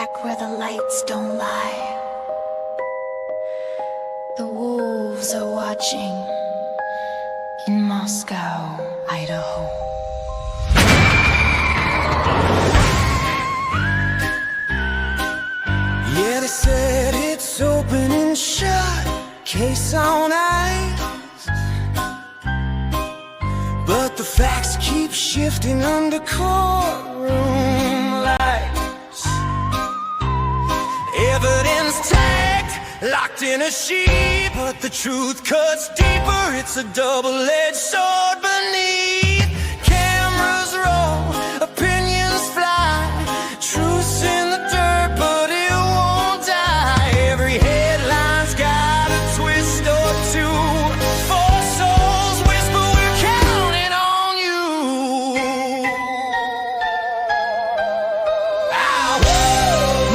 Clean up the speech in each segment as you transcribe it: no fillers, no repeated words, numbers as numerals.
back where the lights don't lie. The wolves are watching in Moscow, Idaho. Yeah, they said it's open and shut, case on ice. But the facts keep shifting under courtroom lights. Evidence tagged, locked in a sheet, but the truth cuts deeper. It's a double-edged sword beneath. Cameras roll, opinions fly, truth's in the dirt, but it won't die. Every headline's got a twist or two. Four souls whisper, we're counting on you.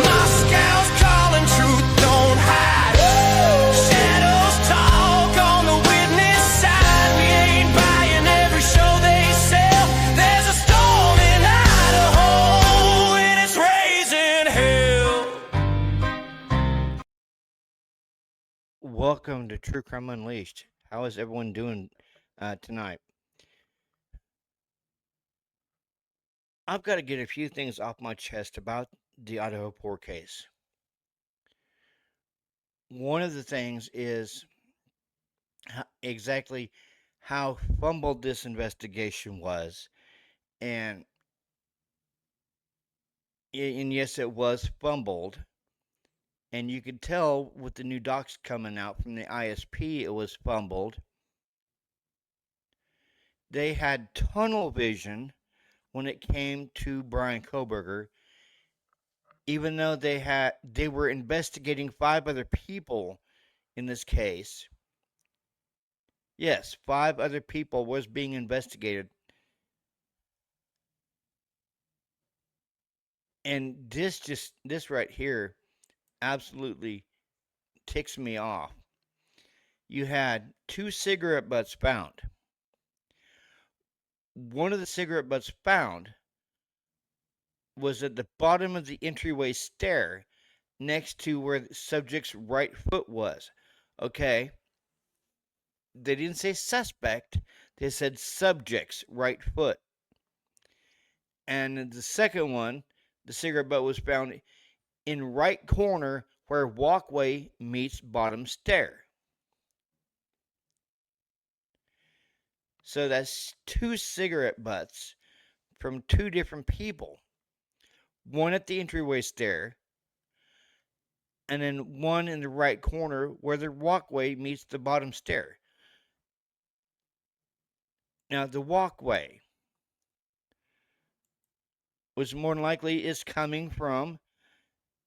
Moscow's calling, truth don't hide. Shadows talk on the witness side. We ain't buying every show they sell. There's a storm in Idaho and it's raising hell. Welcome to True Crime Unleashed. How is everyone doing tonight? I've got to get a few things off my chest about the Idaho Poor case. One of the things is exactly how fumbled this investigation was, and yes, it was fumbled, and you could tell with the new docs coming out from the ISP, it was fumbled. They had tunnel vision when it came to Bryan Kohberger, even though they were investigating 5 other people in this case. Yes, 5 other people was being investigated. And this right here absolutely ticks me off. You had 2 cigarette butts found. One of the cigarette butts found was at the bottom of the entryway stair next to where the subject's right foot was. Okay? They didn't say suspect, they said subject's right foot. And the second one, the cigarette butt was found in right corner where walkway meets bottom stair. So that's 2 cigarette butts from 2 different people. One at the entryway stair, and then one in the right corner where the walkway meets the bottom stair. Now, the walkway was more than likely is coming from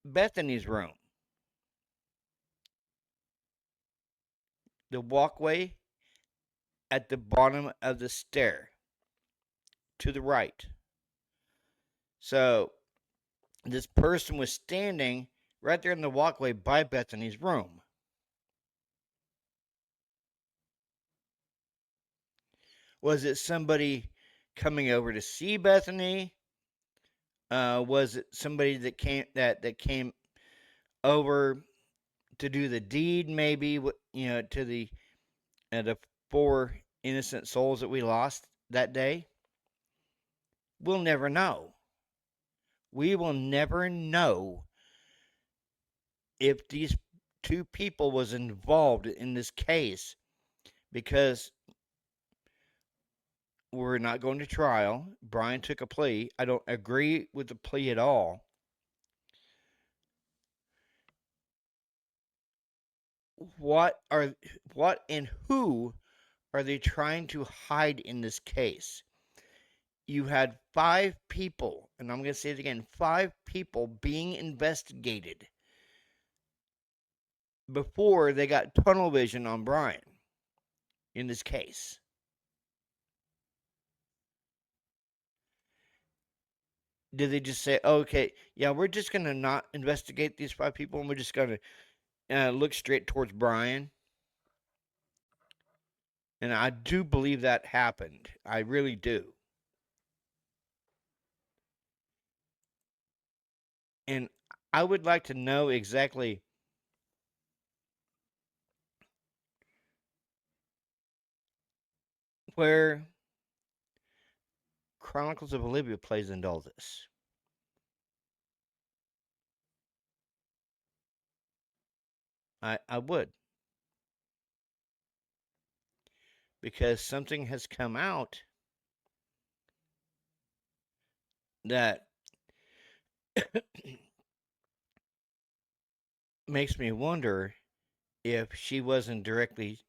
Bethany's room. The walkway at the bottom of the stair to the right. So, this person was standing right there in the walkway by Bethany's room. Was it somebody coming over to see Bethany? Was it somebody that came over to do the deed? Maybe to the 4 innocent souls that we lost that day. We'll never know. We will never know if these 2 people was involved in this case, because we're not going to trial. Bryan took a plea. I don't agree with the plea at all. What and who are they trying to hide in this case? You had 5 people, and I'm going to say it again, 5 people being investigated before they got tunnel vision on Bryan in this case. Did they just say, okay, yeah, we're just going to not investigate these 5 people and we're just going to look straight towards Bryan? And I do believe that happened. I really do. And I would like to know exactly where Chronicles of Olivia plays into all this. I would. Because something has come out that makes me wonder if she wasn't directly.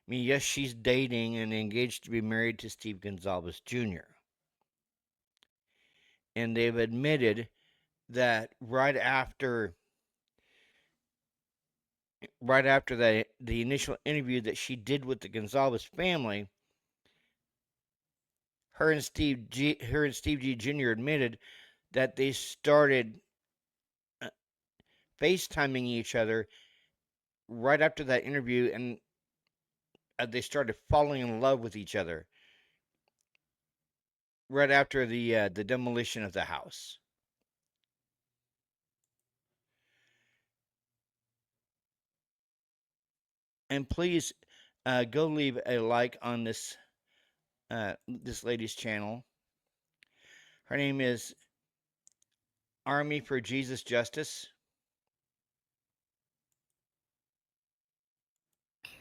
I mean, yes, she's dating and engaged to be married to Steve Gonzalez Jr. And they've admitted that right after the initial interview that she did with the Gonzalez family, her and Steve G Jr. admitted that they started FaceTiming each other right after that interview, and they started falling in love with each other right after the demolition of the house. And please go leave a like on this lady's channel. Her name is Army for Jesus Justice.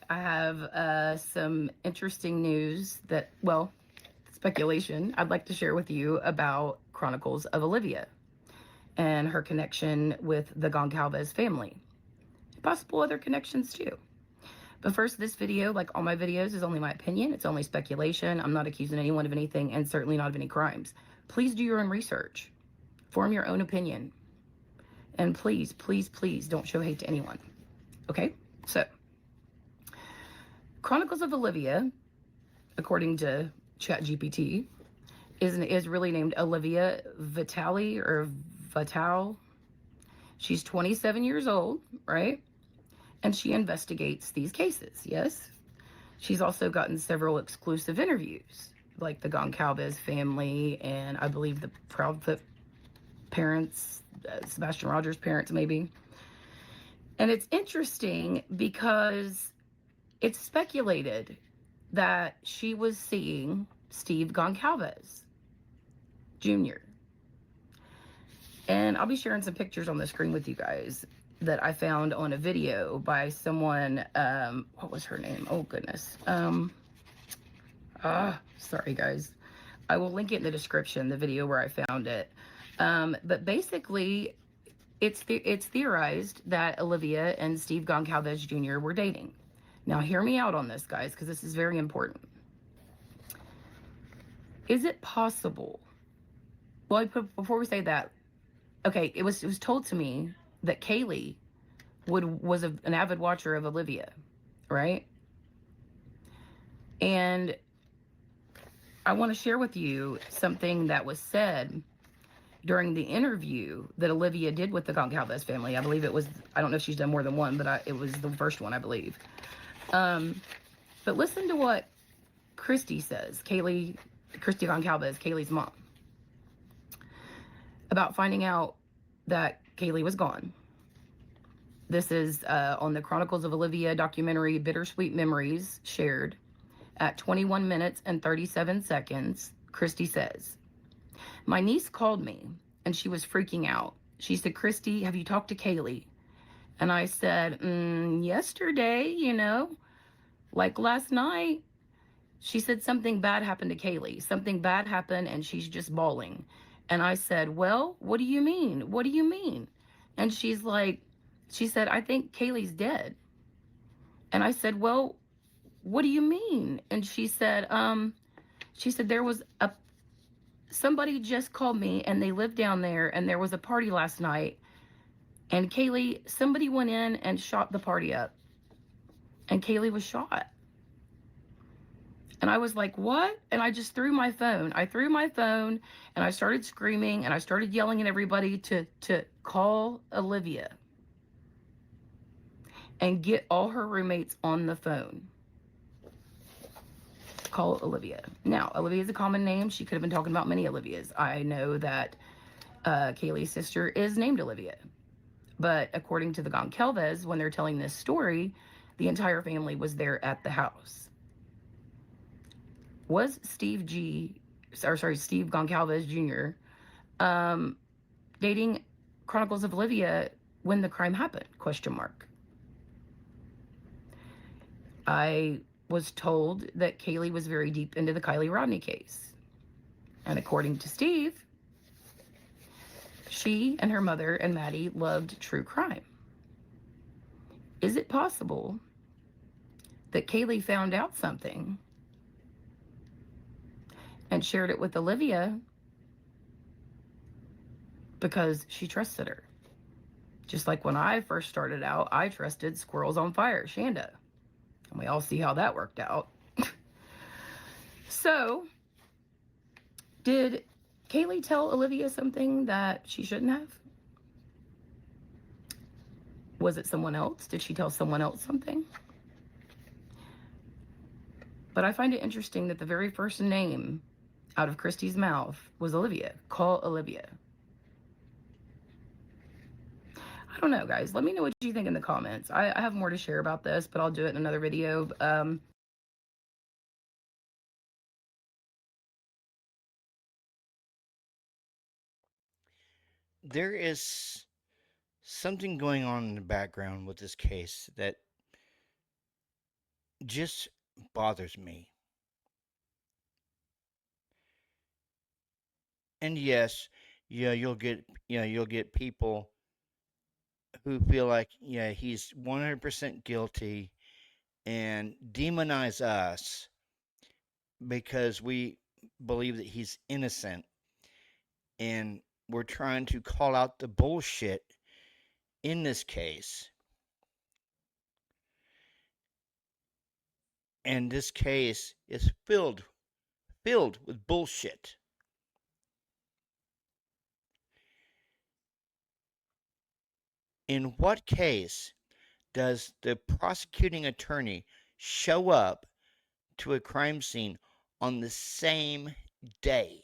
I have some interesting news that, well, speculation I'd like to share with you about Chronicles of Olivia and her connection with the Goncalves family. Possible other connections too. But first, this video, like all my videos, is only my opinion. It's only speculation. I'm not accusing anyone of anything, and certainly not of any crimes. Please do your own research. Form your own opinion. And please, please, please don't show hate to anyone. Okay? So, Chronicles of Olivia, according to ChatGPT, is really named Olivia Vitale or Vital. She's 27 years old, right? And she investigates these cases, yes? She's also gotten several exclusive interviews, like the Goncalves family and I believe the Proudfoot parents, Sebastian Rogers' parents maybe. And it's interesting because it's speculated that she was seeing Steve Goncalves Jr. And I'll be sharing some pictures on the screen with you guys that I found on a video by someone, what was her name? Oh, goodness. Sorry, guys. I will link it in the description, the video where I found it. But basically, it's theorized that Olivia and Steve Goncalves Jr. were dating. Now, hear me out on this, guys, because this is very important. Is it possible? Well, before we say that, okay, it was told to me that Kaylee was an avid watcher of Olivia, right? And I want to share with you something that was said during the interview that Olivia did with the Goncalves family. I believe it was, I don't know if she's done more than one, but it was the first one, I believe. But listen to what Christy says, Christy Goncalves, Kaylee's mom, about finding out that Kaylee was gone. This is on the Chronicles of Olivia documentary, Bittersweet Memories, shared at 21 minutes and 37 seconds. Christy says, "My niece called me and she was freaking out. She said, 'Christy, have you talked to Kaylee?' And I said, yesterday, like last night." She said something bad happened to Kaylee. Something bad happened and she's just bawling. And I said, "Well, what do you mean? What do you mean?" And she said, "I think Kaylee's dead." And I said, "Well, what do you mean?" And she said, there was somebody just called me and they live down there and there was a party last night. And somebody went in and shot the party up. And Kaylee was shot. And I was like, "What?" And I just threw my phone. I threw my phone and I started screaming and I started yelling at everybody to call Olivia and get all her roommates on the phone. Call Olivia. Now, Olivia is a common name. She could have been talking about many Olivias. I know that Kaylee's sister is named Olivia. But according to the Goncalves, when they're telling this story, the entire family was there at the house. Was Steve Goncalves Jr. Dating Chronicles of Olivia when the crime happened? Question mark. I was told that Kaylee was very deep into the Kiely Rodni case. And according to Steve, she and her mother and Maddie loved true crime. Is it possible that Kaylee found out something and shared it with Olivia because she trusted her? Just like when I first started out, I trusted Squirrels on Fire, Shanda. And we all see how that worked out. So, did Kaylee tell Olivia something that she shouldn't have? Was it someone else? Did she tell someone else something? But I find it interesting that the very first name out of Christy's mouth was Olivia. Call Olivia. I don't know, guys. Let me know what you think in the comments. I have more to share about this, but I'll do it in another video. There is something going on in the background with this case that just bothers me. And yes, you'll get people who feel like he's 100% guilty and demonize us because we believe that he's innocent, and we're trying to call out the bullshit in this case. And this case is filled with bullshit. In what case does the prosecuting attorney show up to a crime scene on the same day?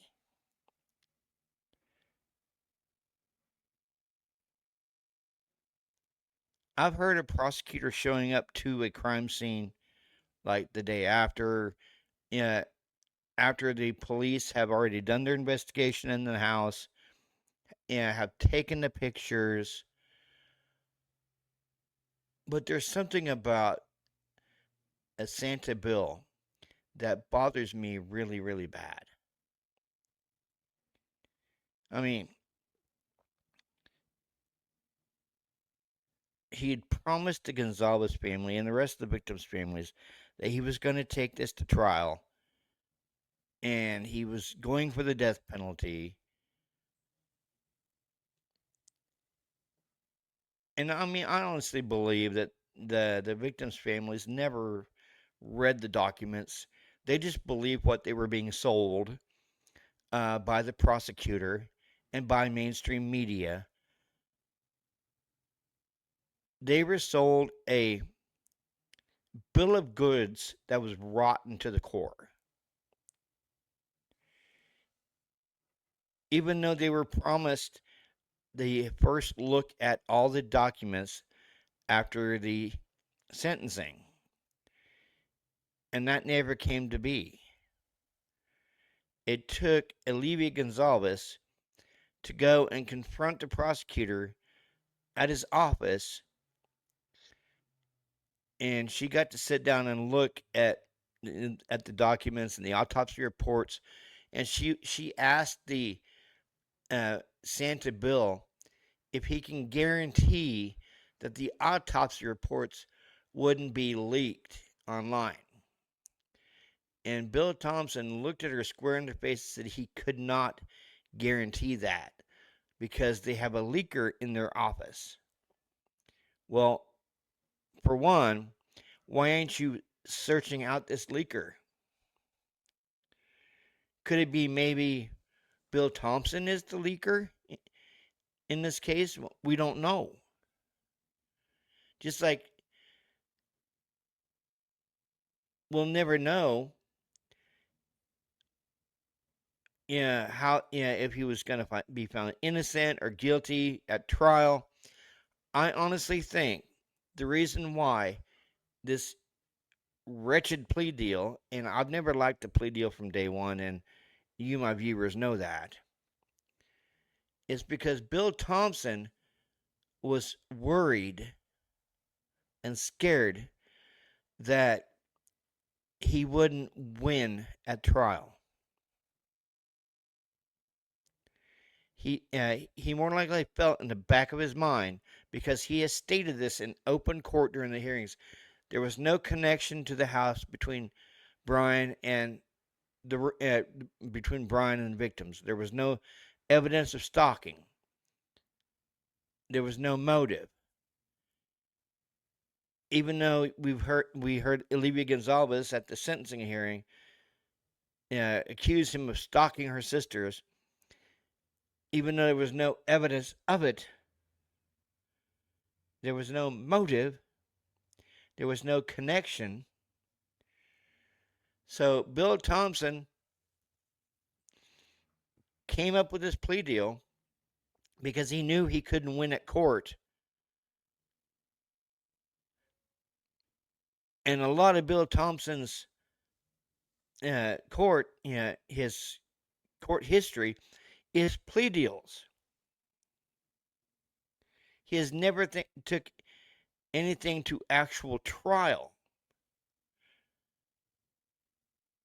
I've heard of prosecutors showing up to a crime scene like the day after, after the police have already done their investigation in the house, have taken the pictures. But there's something about a Santa Bill that bothers me really, really bad. I mean, he had promised the Gonzalez family and the rest of the victims' families that he was going to take this to trial, and he was going for the death penalty. And I mean, I honestly believe that the victims' families never read the documents. They just believed what they were being sold by the prosecutor and by mainstream media. They were sold a bill of goods that was rotten to the core. Even though they were promised the first look at all the documents after the sentencing, and that never came to be. It took Olivia Gonzalez to go and confront the prosecutor at his office, and she got to sit down and look at the documents and the autopsy reports, and she asked the Santa Bill if he can guarantee that the autopsy reports wouldn't be leaked online. And Bill Thompson looked at her square in the face and said he could not guarantee that because they have a leaker in their office. Well, for one, why ain't you searching out this leaker? Could it be maybe Bill Thompson is the leaker in this case? We don't know. Just like we'll never know if he was going to be found innocent or guilty at trial. I honestly think the reason why this wretched plea deal, and I've never liked the plea deal from day one, and you, my viewers, know that, is because Bill Thompson was worried and scared that he wouldn't win at trial. He more likely felt in the back of his mind, because he has stated this in open court during the hearings, there was no connection to the house between Brian and between Brian and the victims. There was no evidence of stalking. There was no motive. Even though we heard Olivia Gonzalez at the sentencing hearing accuse him of stalking her sisters, even though there was no evidence of it, there was no motive, there was no connection. So Bill Thompson came up with this plea deal because he knew he couldn't win at court. And a lot of Bill Thompson's his court history is plea deals. He has never took anything to actual trial.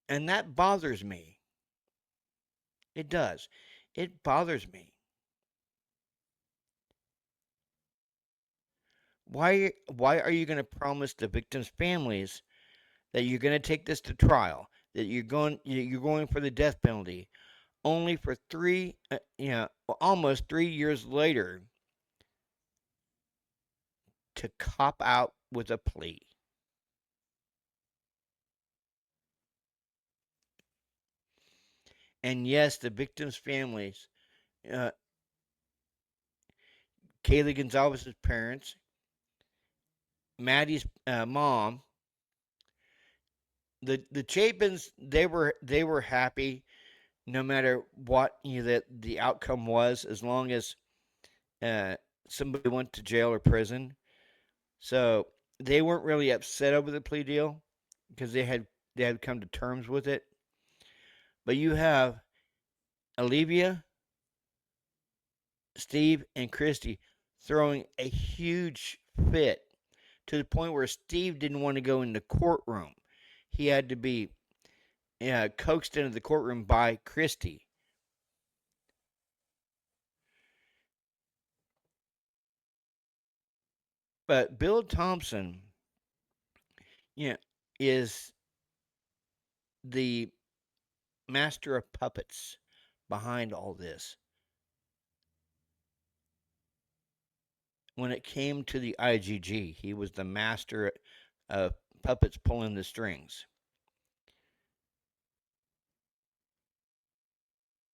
And that bothers me. It does. It bothers me. Why are you going to promise the victims' families that you're going to take this to trial, that you're going for the death penalty, only for almost 3 years later to cop out with a plea? And yes, the victims' families, Kaylee Gonzalez's parents, Maddie's mom, the Chapins, they were happy no matter what the outcome was, as long as somebody went to jail or prison. So they weren't really upset over the plea deal because they had come to terms with it. But you have Olivia, Steve, and Christy throwing a huge fit, to the point where Steve didn't want to go in the courtroom. He had to be coaxed into the courtroom by Christy. But Bill Thompson, is the master of puppets behind all this. When it came to the IGG, he was the master of puppets pulling the strings.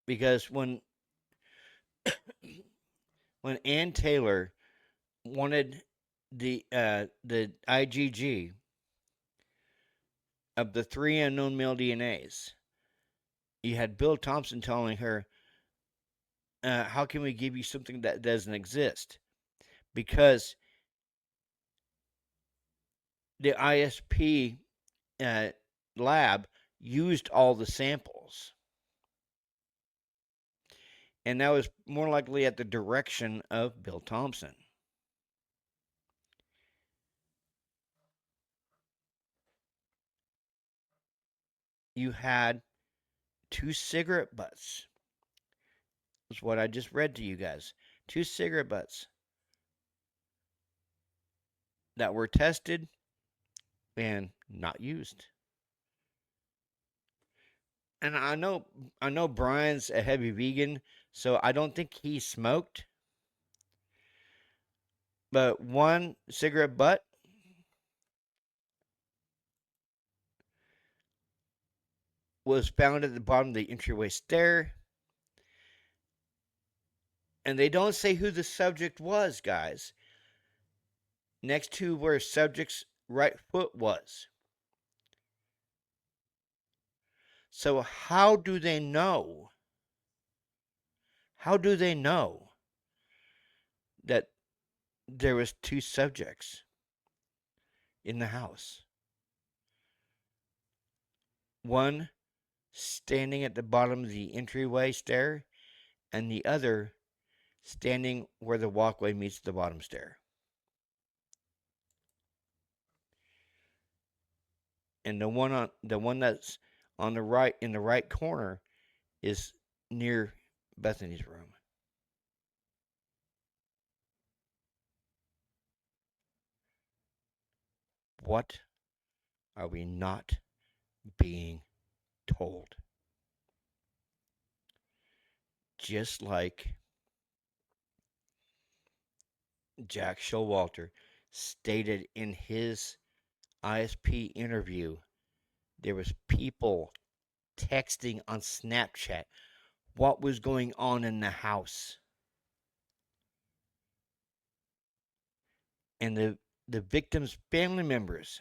Because when Ann Taylor wanted the IGG of the 3 unknown male DNAs, you had Bill Thompson telling her, how can we give you something that doesn't exist? Because the ISP lab used all the samples. And that was more likely at the direction of Bill Thompson. You had 2 cigarette butts. That's what I just read to you guys. 2 cigarette butts that were tested and not used. And I know Brian's a heavy vegan, so I don't think he smoked. But 1 cigarette butt was found at the bottom of the entryway stair. And they don't say who the subject was, guys. Next to where subject's right foot was. So how do they know? How do they know that there was two subjects in the house. One standing at the bottom of the entryway stair, and the other standing where the walkway meets the bottom stair. And the one that's on the right, in the right corner, is near Bethany's room. What are we not being told? Just like Jack Showalter stated in his ISP interview, there was people texting on Snapchat what was going on in the house. And the victim's family members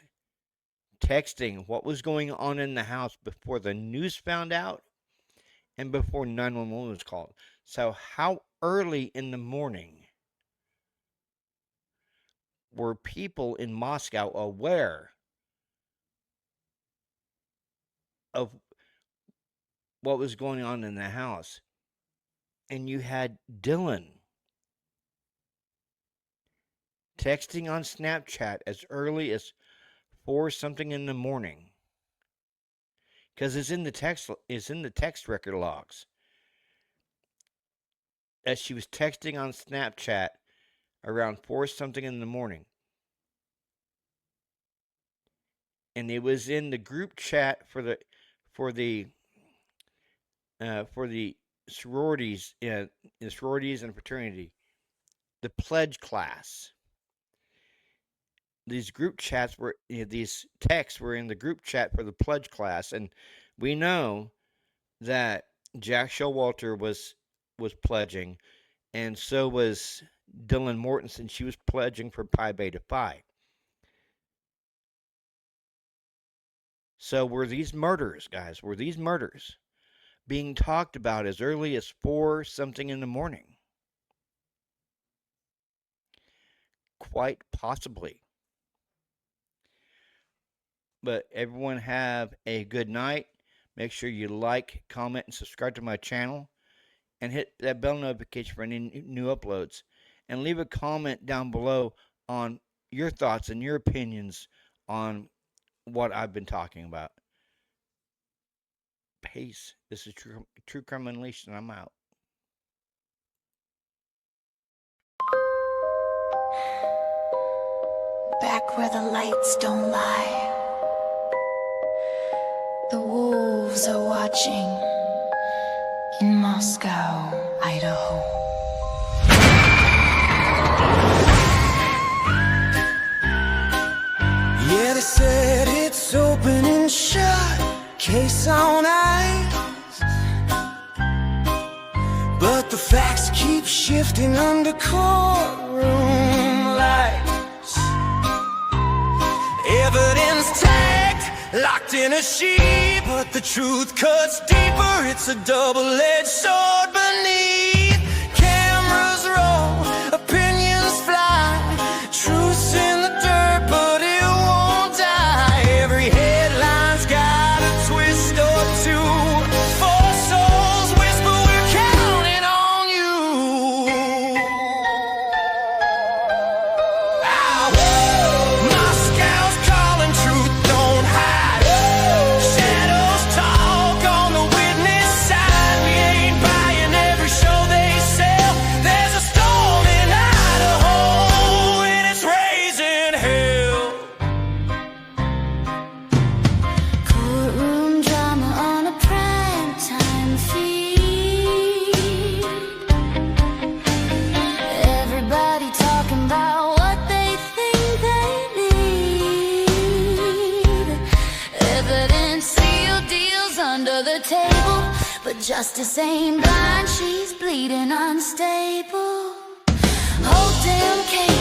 texting what was going on in the house before the news found out and before 911 was called. So how early in the morning were people in Moscow aware of what was going on in the house? And you had Dylan texting on Snapchat as early as 4 something in the morning, because it's in the text record logs that she was texting on Snapchat around 4 something in the morning, and it was in the group chat for the sororities, the sororities and fraternity, the pledge class. These group chats were, these texts were in the group chat for the pledge class, and we know that Jack Showalter was pledging, and so was Dylan Mortensen. She was pledging for Pi Beta Phi. So were these murders, guys, being talked about as early as 4 something in the morning? Quite possibly. But everyone have a good night. Make sure you like, comment, and subscribe to my channel. And hit that bell notification for any new uploads. And leave a comment down below on your thoughts and your opinions on what I've been talking about. Peace. This is True Crime Unleashed, and I'm out. Back where the lights don't lie, the wolves are watching in Moscow, Idaho. Yeah, they said it's open and shut, case on ice, but the facts keep shifting under courtroom lights. Evidence tagged, locked in a sheet, but the truth cuts deeper. It's a double-edged sword beneath. Cameras roll, opinions fly, truth's in the dirt, but it won't die. Every headline's got a twist or two. 4 souls whisper, we're counting on you. Moscow's calling, truth don't hide. Shadows talk on the witness side. We ain't buying every show they sell. There's a storm in Idaho, and it's raising hell. Courtroom drama on a primetime feed. Everybody talking about what they think they need. Evidence, sealed deals under the table, but justice ain't blind, she's bleeding unstable. Whole damn case